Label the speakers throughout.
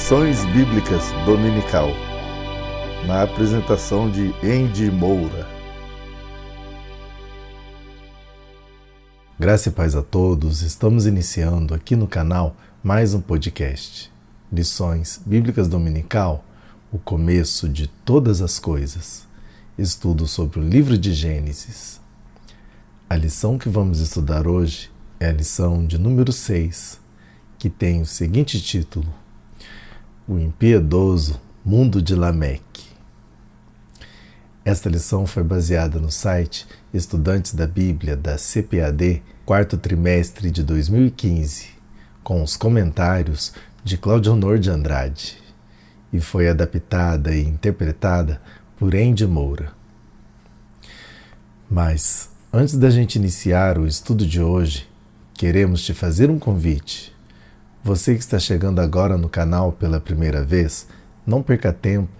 Speaker 1: Lições Bíblicas Dominical, na apresentação de Andy Moura. Graça e paz a todos, estamos iniciando aqui no canal mais um podcast. Lições Bíblicas Dominical, o começo de todas as coisas. Estudo sobre o livro de Gênesis. A lição que vamos estudar hoje é a lição de número 6, que tem o seguinte título: O impiedoso mundo de Lameque. Esta lição foi baseada no site Estudantes da Bíblia da CPAD, quarto trimestre de 2015, com os comentários de Cláudio Honor de Andrade, e foi adaptada e interpretada por Andy Moura. Mas, antes da gente iniciar o estudo de hoje, queremos te fazer um convite. Você que está chegando agora no canal pela primeira vez, não perca tempo,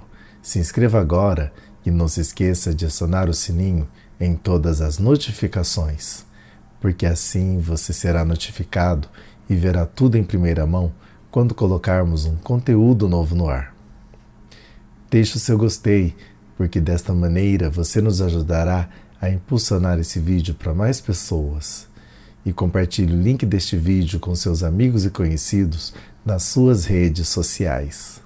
Speaker 1: se inscreva agora e não se esqueça de acionar o sininho em todas as notificações, porque assim você será notificado e verá tudo em primeira mão quando colocarmos um conteúdo novo no ar. Deixe o seu gostei, porque desta maneira você nos ajudará a impulsionar esse vídeo para mais pessoas. E compartilhe o link deste vídeo com seus amigos e conhecidos nas suas redes sociais.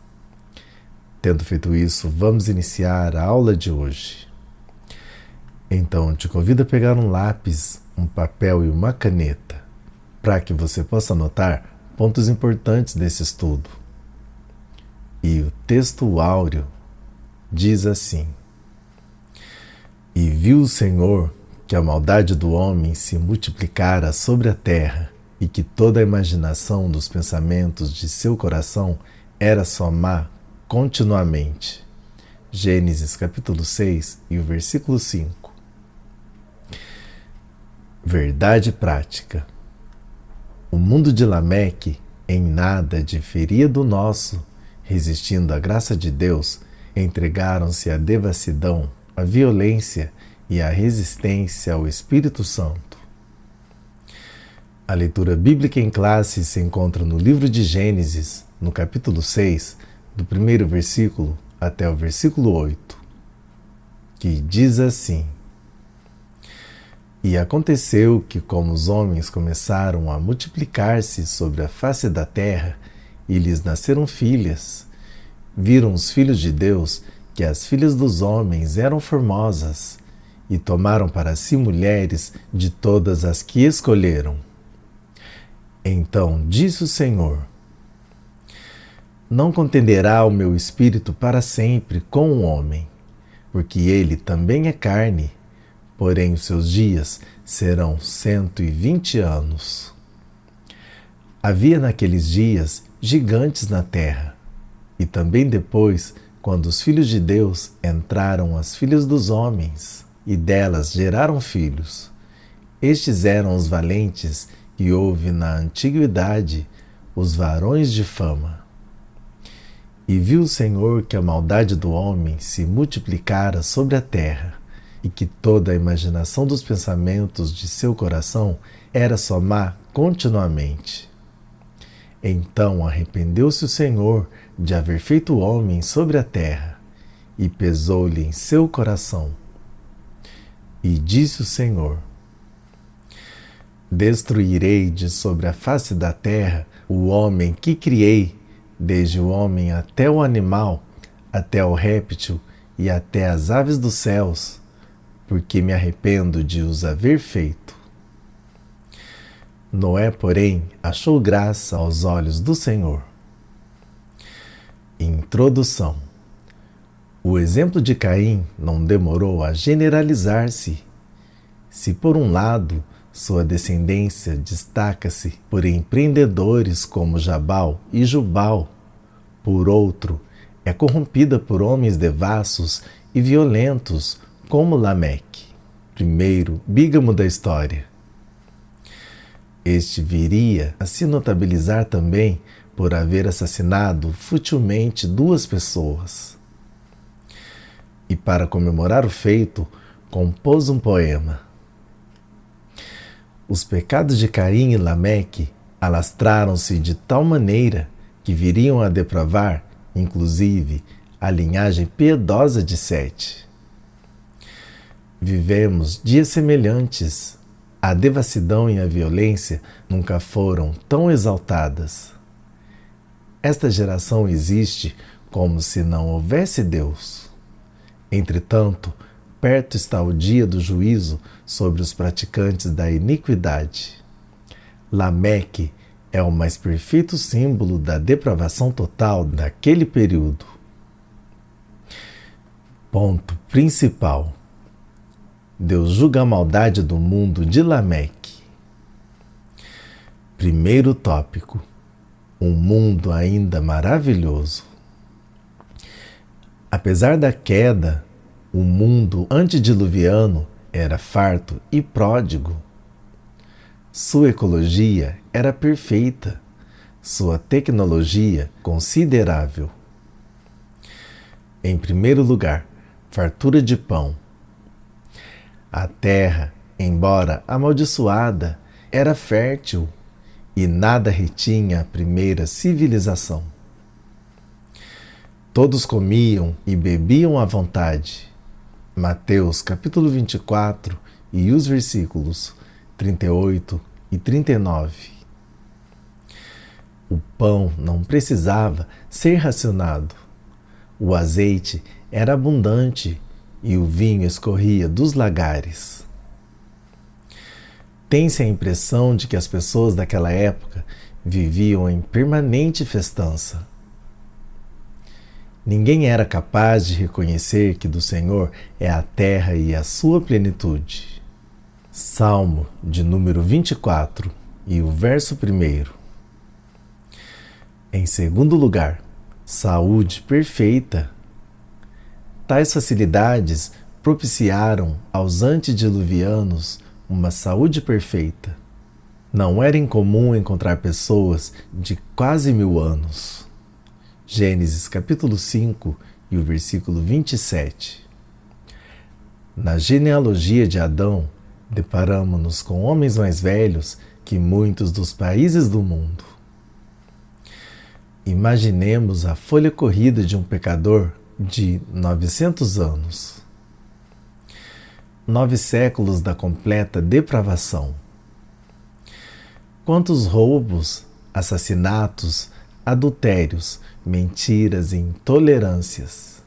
Speaker 1: Tendo feito isso, vamos iniciar a aula de hoje. Então, te convido a pegar um lápis, um papel e uma caneta, para que você possa anotar pontos importantes desse estudo. E o texto áureo diz assim: E viu o Senhor que a maldade do homem se multiplicara sobre a terra, e que toda a imaginação dos pensamentos de seu coração era só má continuamente. Gênesis capítulo 6 e o versículo 5. Verdade prática. O mundo de Lameque em nada diferia do nosso. Resistindo à graça de Deus, entregaram-se à devassidão, à violência e a resistência ao Espírito Santo. A leitura bíblica em classe se encontra no livro de Gênesis, no capítulo 6, do primeiro versículo até o versículo 8, que diz assim: E aconteceu que, como os homens começaram a multiplicar-se sobre a face da terra, e lhes nasceram filhas, viram os filhos de Deus que as filhas dos homens eram formosas, e tomaram para si mulheres de todas as que escolheram. Então disse o Senhor: Não contenderá o meu espírito para sempre com o homem, porque ele também é carne, porém os seus dias serão 120 anos. Havia naqueles dias gigantes na terra, e também depois, quando os filhos de Deus entraram as filhas dos homens, e delas geraram filhos. Estes eram os valentes que houve na antiguidade, os varões de fama. E viu o Senhor que a maldade do homem se multiplicara sobre a terra, e que toda a imaginação dos pensamentos de seu coração era só má continuamente. Então arrependeu-se o Senhor de haver feito o homem sobre a terra, e pesou-lhe em seu coração. E disse o Senhor: Destruirei de sobre a face da terra o homem que criei, desde o homem até o animal, até o réptil e até as aves dos céus, porque me arrependo de os haver feito. Noé, porém, achou graça aos olhos do Senhor. Introdução. O exemplo de Caim não demorou a generalizar-se. Se por um lado sua descendência destaca-se por empreendedores como Jabal e Jubal, por outro é corrompida por homens devassos e violentos como Lameque, primeiro bígamo da história. Este viria a se notabilizar também por haver assassinado futilmente 2 pessoas. E para comemorar o feito, compôs um poema. Os pecados de Caim e Lameque alastraram-se de tal maneira que viriam a depravar, inclusive, a linhagem piedosa de Sete. Vivemos dias semelhantes. A devassidão e a violência nunca foram tão exaltadas. Esta geração existe como se não houvesse Deus. Entretanto, perto está o dia do juízo sobre os praticantes da iniquidade. Lameque é o mais perfeito símbolo da depravação total daquele período. Ponto principal. Deus julga a maldade do mundo de Lameque. Primeiro tópico. Um mundo ainda maravilhoso. Apesar da queda, o mundo antediluviano era farto e pródigo. Sua ecologia era perfeita, sua tecnologia considerável. Em primeiro lugar, fartura de pão. A terra, embora amaldiçoada, era fértil e nada retinha a primeira civilização. Todos comiam e bebiam à vontade. Mateus capítulo 24 e os versículos 38 e 39. O pão não precisava ser racionado. O azeite era abundante e o vinho escorria dos lagares. Tem-se a impressão de que as pessoas daquela época viviam em permanente festança. Ninguém era capaz de reconhecer que do Senhor é a terra e a sua plenitude. Salmo de número 24 e o verso 1. Em segundo lugar, saúde perfeita. Tais facilidades propiciaram aos antediluvianos uma saúde perfeita. Não era incomum encontrar pessoas de quase 1000 anos. Gênesis capítulo 5 e o versículo 27. Na genealogia de Adão, deparamo-nos com homens mais velhos que muitos dos países do mundo. Imaginemos a folha corrida de um pecador de 900 anos. 9 séculos da completa depravação. Quantos roubos, assassinatos, adultérios, mentiras e intolerâncias.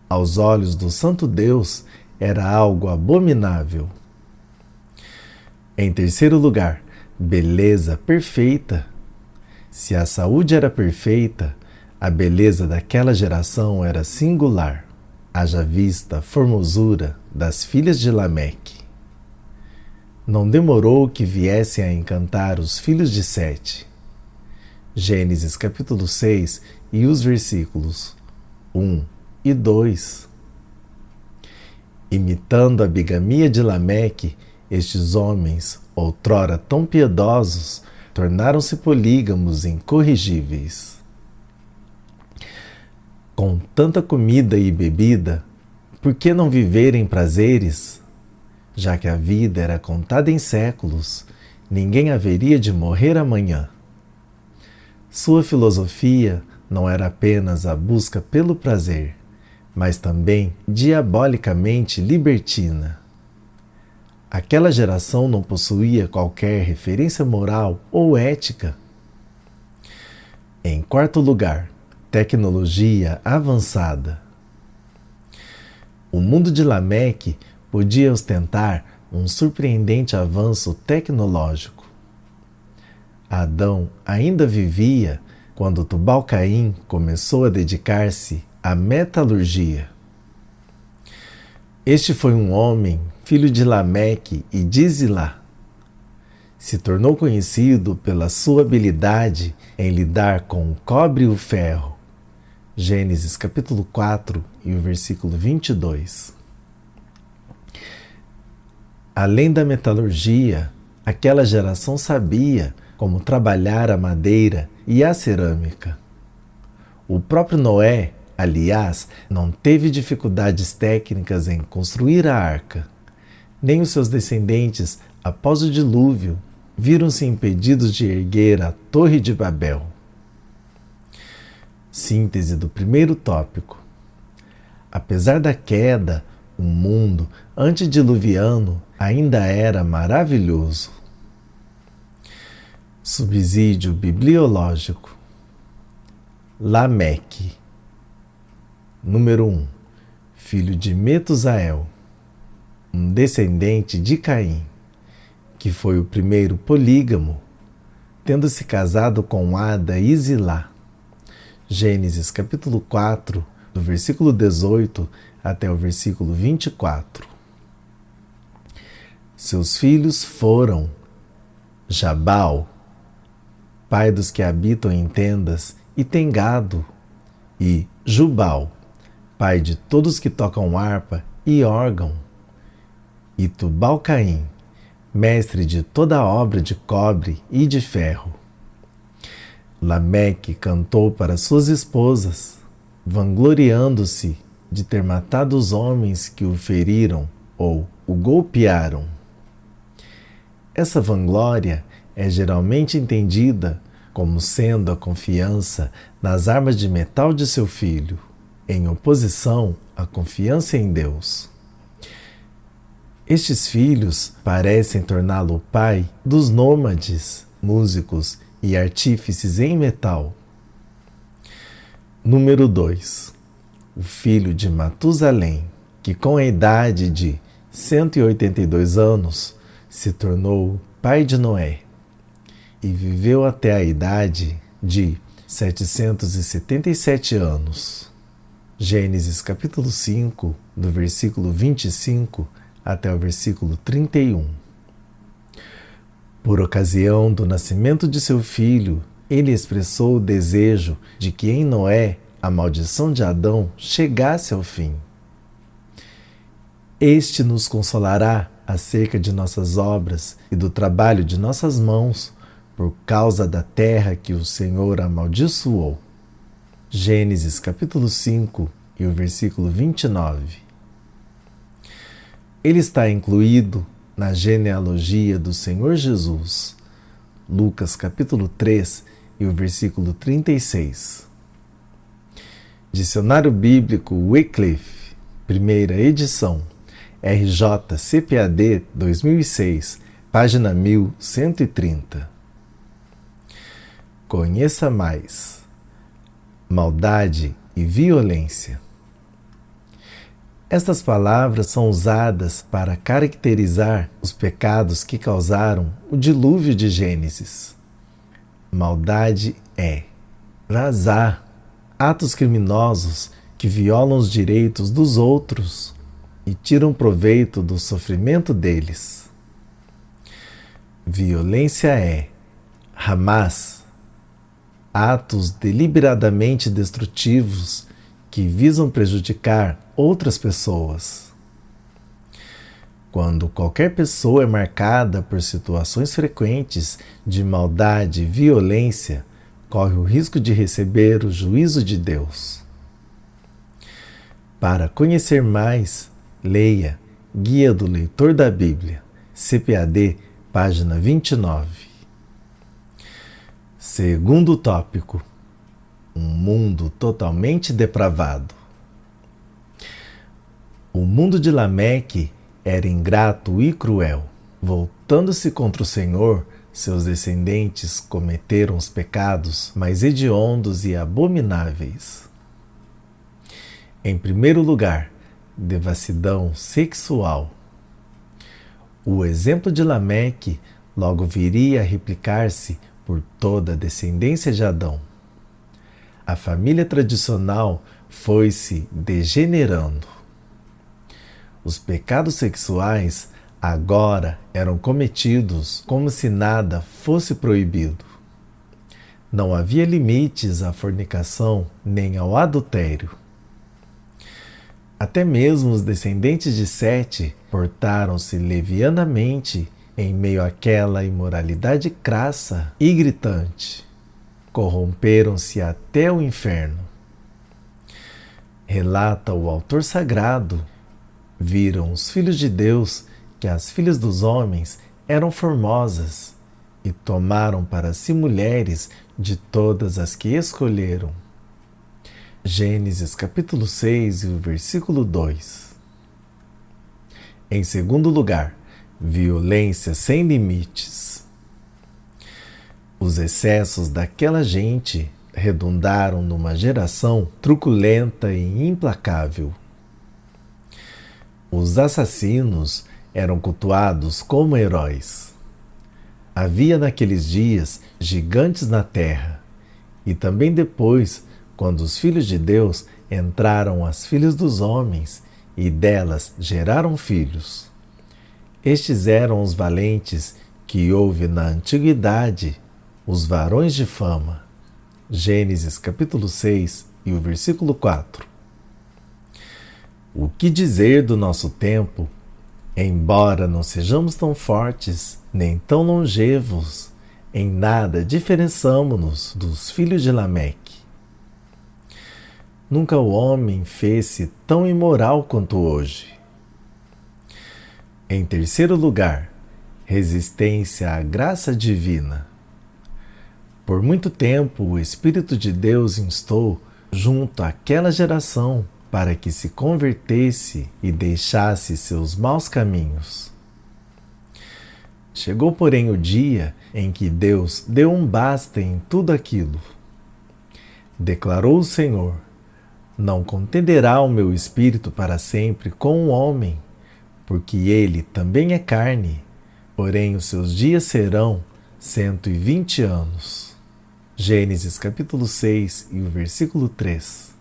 Speaker 1: Aos olhos do Santo Deus, era algo abominável. Em terceiro lugar, beleza perfeita. Se a saúde era perfeita, a beleza daquela geração era singular. Haja vista a formosura das filhas de Lameque. Não demorou que viessem a encantar os filhos de Sete. Gênesis capítulo 6 e os versículos 1 e 2. Imitando a bigamia de Lameque, estes homens, outrora tão piedosos, tornaram-se polígamos incorrigíveis. Com tanta comida e bebida, por que não viver em prazeres? Já que a vida era contada em séculos, ninguém haveria de morrer amanhã. Sua filosofia não era apenas a busca pelo prazer, mas também diabolicamente libertina. Aquela geração não possuía qualquer referência moral ou ética. Em quarto lugar, tecnologia avançada. O mundo de Lameque podia ostentar um surpreendente avanço tecnológico. Adão ainda vivia quando Tubal-Caim começou a dedicar-se à metalurgia. Este foi um homem, filho de Lameque e de Zilá. Se tornou conhecido pela sua habilidade em lidar com o cobre e o ferro. Gênesis capítulo 4 e o versículo 22. Além da metalurgia, aquela geração sabia como trabalhar a madeira e a cerâmica. O próprio Noé, aliás, não teve dificuldades técnicas em construir a arca. Nem os seus descendentes, após o dilúvio, viram-se impedidos de erguer a Torre de Babel. Síntese do primeiro tópico. Apesar da queda, o mundo antediluviano ainda era maravilhoso. Subsídio bibliológico. Lameque. Número 1. Filho de Metusael, um descendente de Caim, que foi o primeiro polígamo, tendo se casado com Ada e Zilá. Gênesis capítulo 4, do versículo 18 até o versículo 24. Seus filhos foram Jabal, pai dos que habitam em tendas e têm gado, e Jubal, pai de todos que tocam harpa e órgão, e Tubal-Caim, mestre de toda a obra de cobre e de ferro. Lameque cantou para suas esposas, vangloriando-se de ter matado os homens que o feriram ou o golpearam. Essa vanglória é geralmente entendida como sendo a confiança nas armas de metal de seu filho, em oposição à confiança em Deus. Estes filhos parecem torná-lo o pai dos nômades, músicos e artífices em metal. Número 2. O filho de Matusalém, que com a idade de 182 anos se tornou pai de Noé e viveu até a idade de 777 anos. Gênesis capítulo 5, do versículo 25 até o versículo 31. Por ocasião do nascimento de seu filho, ele expressou o desejo de que em Noé a maldição de Adão chegasse ao fim. Este nos consolará acerca de nossas obras e do trabalho de nossas mãos, por causa da terra que o Senhor amaldiçoou. Gênesis capítulo 5 e o versículo 29. Ele está incluído na genealogia do Senhor Jesus. Lucas capítulo 3 e o versículo 36. Dicionário Bíblico Wycliffe, primeira edição, RJ CPAD 2006, página 1130. Conheça mais. Maldade e violência. Estas palavras são usadas para caracterizar os pecados que causaram o dilúvio de Gênesis. Maldade é razar, atos criminosos que violam os direitos dos outros e tiram proveito do sofrimento deles. Violência é Hamas, atos deliberadamente destrutivos que visam prejudicar outras pessoas. Quando qualquer pessoa é marcada por situações frequentes de maldade e violência, corre o risco de receber o juízo de Deus. Para conhecer mais, leia Guia do Leitor da Bíblia, CPAD, página 29. Segundo tópico: um mundo totalmente depravado. O mundo de Lameque era ingrato e cruel. Voltando-se contra o Senhor, seus descendentes cometeram os pecados mais hediondos e abomináveis. Em primeiro lugar, devassidão sexual. O exemplo de Lameque logo viria a replicar-se por toda a descendência de Adão. A família tradicional foi-se degenerando. Os pecados sexuais agora eram cometidos como se nada fosse proibido. Não havia limites à fornicação nem ao adultério. Até mesmo os descendentes de Sete portaram-se levianamente em meio àquela imoralidade crassa e gritante. Corromperam-se até o inferno. Relata o autor sagrado: viram os filhos de Deus que as filhas dos homens eram formosas e tomaram para si mulheres de todas as que escolheram. Gênesis capítulo 6 e o versículo 2. Em segundo lugar, violência sem limites. Os excessos daquela gente redundaram numa geração truculenta e implacável. Os assassinos eram cultuados como heróis. Havia naqueles dias gigantes na terra, e também depois, quando os filhos de Deus entraram as filhas dos homens, e delas geraram filhos. Estes eram os valentes que houve na antiguidade, os varões de fama. Gênesis capítulo 6 e o versículo 4. O que dizer do nosso tempo? Embora não sejamos tão fortes, nem tão longevos, em nada diferençamo-nos dos filhos de Lameque. Nunca o homem fez-se tão imoral quanto hoje. Em terceiro lugar, resistência à graça divina. Por muito tempo, o Espírito de Deus instou junto àquela geração para que se convertesse e deixasse seus maus caminhos. Chegou, porém, o dia em que Deus deu um basta em tudo aquilo. Declarou o Senhor: não contenderá o meu espírito para sempre com o homem, porque ele também é carne, porém os seus dias serão 120 anos. Gênesis capítulo 6 e o versículo 3.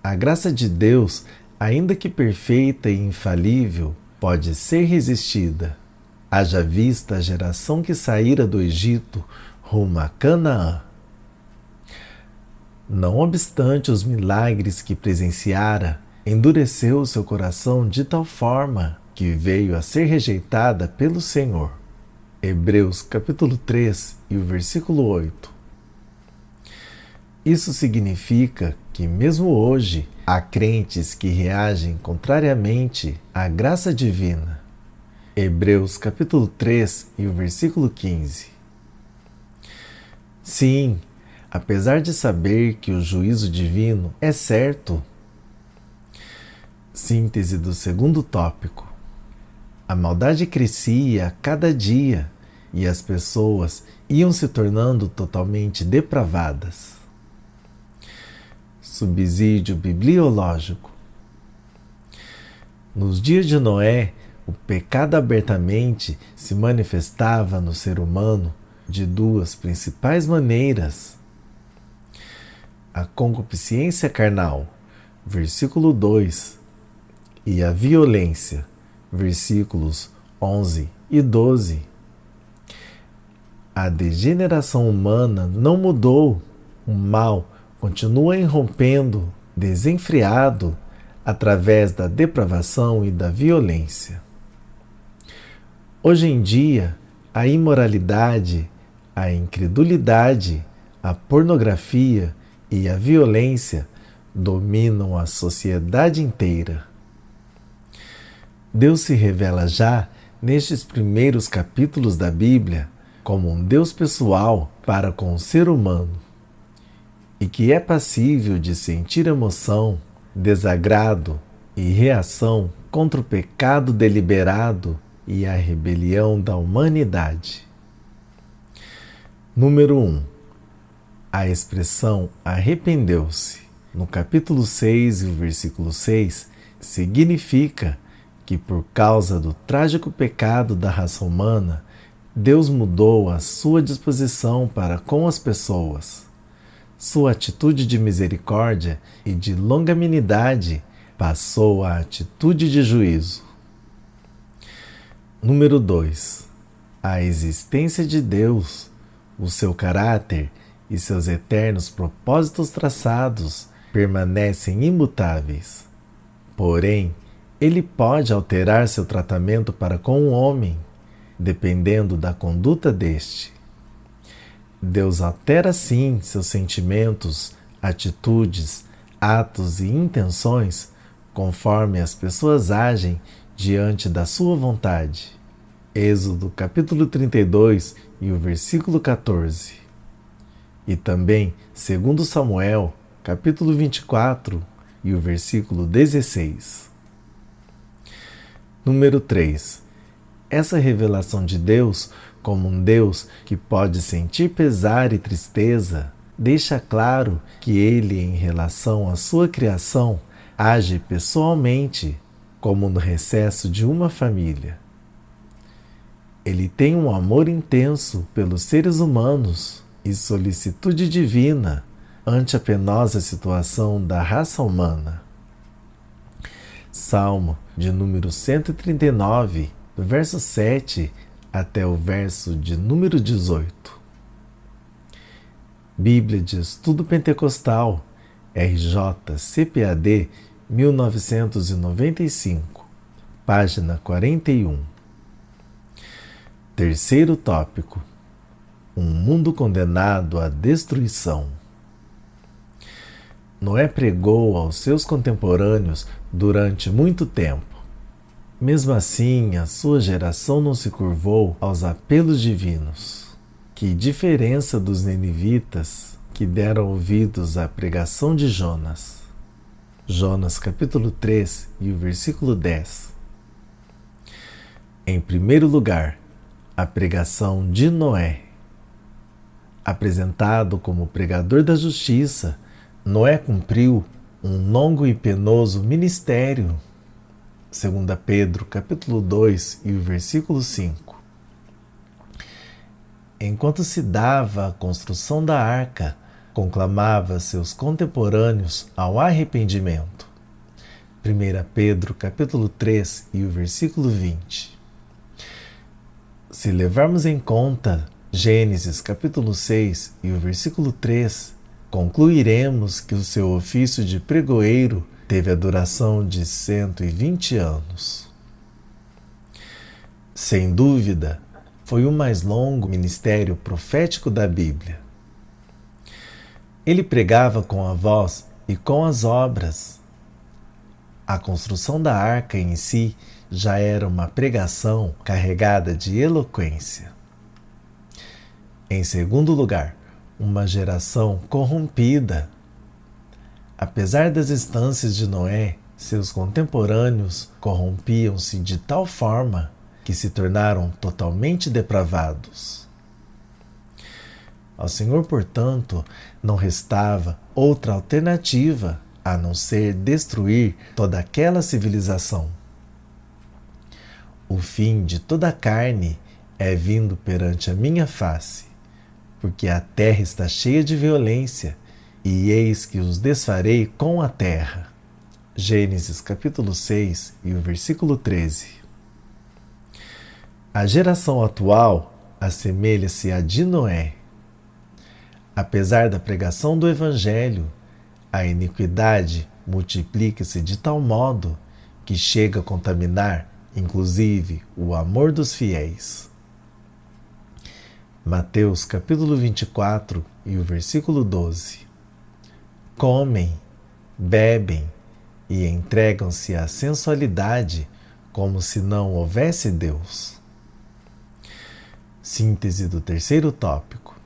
Speaker 1: A graça de Deus, ainda que perfeita e infalível, pode ser resistida. Haja vista a geração que saíra do Egito rumo a Canaã. Não obstante os milagres que presenciara, endureceu seu coração de tal forma que veio a ser rejeitada pelo Senhor. Hebreus capítulo 3 e o versículo 8. Isso significa que mesmo hoje há crentes que reagem contrariamente à graça divina. Hebreus capítulo 3 e o versículo 15. Sim, apesar de saber que o juízo divino é certo. Síntese do segundo tópico. A maldade crescia a cada dia e as pessoas iam se tornando totalmente depravadas. Subsídio bibliológico. Nos dias de Noé, o pecado abertamente se manifestava no ser humano de duas principais maneiras. A concupiscência carnal, versículo 2, e a violência, versículos 11 e 12. A degeneração humana não mudou, o mal continua irrompendo, desenfreado, através da depravação e da violência. Hoje em dia, a imoralidade, a incredulidade, a pornografia e a violência dominam a sociedade inteira. Deus se revela já nestes primeiros capítulos da Bíblia como um Deus pessoal para com o ser humano e que é passível de sentir emoção, desagrado e reação contra o pecado deliberado e a rebelião da humanidade. Número 1. A expressão arrependeu-se, no capítulo 6 e o versículo 6, significa que por causa do trágico pecado da raça humana, Deus mudou a sua disposição para com as pessoas. Sua atitude de misericórdia e de longanimidade passou à atitude de juízo. Número 2. A existência de Deus, o seu caráter e seus eternos propósitos traçados permanecem imutáveis. Porém, ele pode alterar seu tratamento para com o homem, dependendo da conduta deste. Deus altera sim seus sentimentos, atitudes, atos e intenções conforme as pessoas agem diante da sua vontade. Êxodo capítulo 32 e o versículo 14. E também, segundo Samuel, capítulo 24 e o versículo 16. Número 3. Essa revelação de Deus como um Deus que pode sentir pesar e tristeza deixa claro que Ele, em relação à sua criação, age pessoalmente, como no recesso de uma família. Ele tem um amor intenso pelos seres humanos e solicitude divina ante a penosa situação da raça humana. Salmo de número 139, do verso 7 até o verso de número 18. Bíblia de Estudo Pentecostal, RJ CPAD 1995, página 41. Terceiro tópico: um mundo condenado à destruição. Noé pregou aos seus contemporâneos durante muito tempo. Mesmo assim, a sua geração não se curvou aos apelos divinos. Que diferença dos ninivitas que deram ouvidos à pregação de Jonas. Jonas capítulo 3 e o versículo 10. Em primeiro lugar, a pregação de Noé. Apresentado como pregador da justiça, Noé cumpriu um longo e penoso ministério. 2 Pedro capítulo 2 e o versículo 5. Enquanto se dava a construção da arca, conclamava seus contemporâneos ao arrependimento. 1 Pedro capítulo 3 e o versículo 20. Se levarmos em conta Gênesis capítulo 6 e o versículo 3, concluiremos que o seu ofício de pregoeiro teve a duração de 120 anos. Sem dúvida, foi o mais longo ministério profético da Bíblia. Ele pregava com a voz e com as obras. A construção da arca em si já era uma pregação carregada de eloquência. Em segundo lugar, uma geração corrompida. Apesar das instâncias de Noé, seus contemporâneos corrompiam-se de tal forma que se tornaram totalmente depravados. Ao Senhor, portanto, não restava outra alternativa a não ser destruir toda aquela civilização. O fim de toda a carne é vindo perante a minha face, porque a terra está cheia de violência, e eis que os desfarei com a terra. Gênesis capítulo 6 e o versículo 13. A geração atual assemelha-se à de Noé. Apesar da pregação do Evangelho, a iniquidade multiplica-se de tal modo que chega a contaminar, inclusive, o amor dos fiéis. Mateus capítulo 24 e o versículo 12. Comem, bebem e entregam-se à sensualidade como se não houvesse Deus. Síntese do terceiro tópico.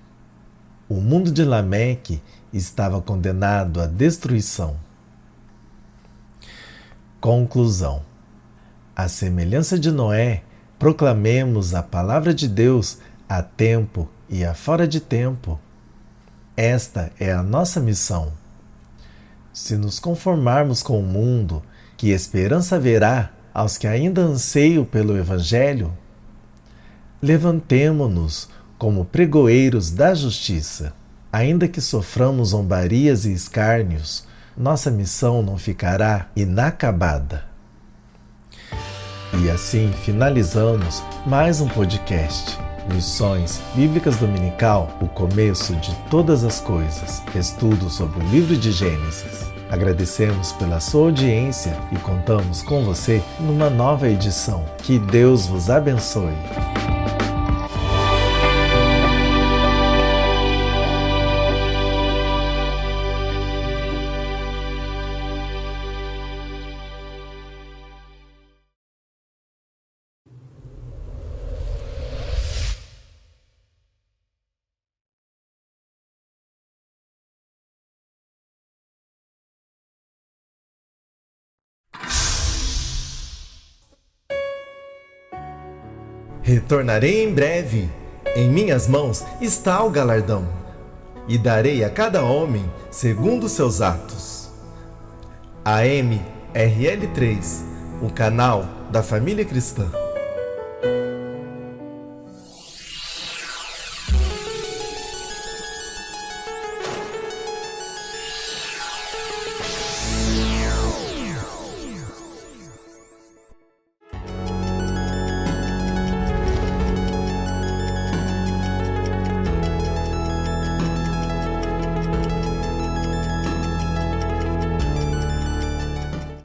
Speaker 1: O mundo de Lameque estava condenado à destruição. Conclusão. À semelhança de Noé, proclamemos a palavra de Deus a tempo e a fora de tempo. Esta é a nossa missão. Se nos conformarmos com o mundo, que esperança haverá aos que ainda anseiam pelo Evangelho? Levantemo-nos como pregoeiros da justiça. Ainda que soframos zombarias e escárnios, nossa missão não ficará inacabada. E assim finalizamos mais um podcast. Lições Bíblicas Dominical, o começo de todas as coisas. Estudo sobre o livro de Gênesis. Agradecemos pela sua audiência e contamos com você numa nova edição. Que Deus vos abençoe. Retornarei em breve. Em minhas mãos está o galardão, e darei a cada homem segundo seus atos. AMRL3, o canal da família cristã.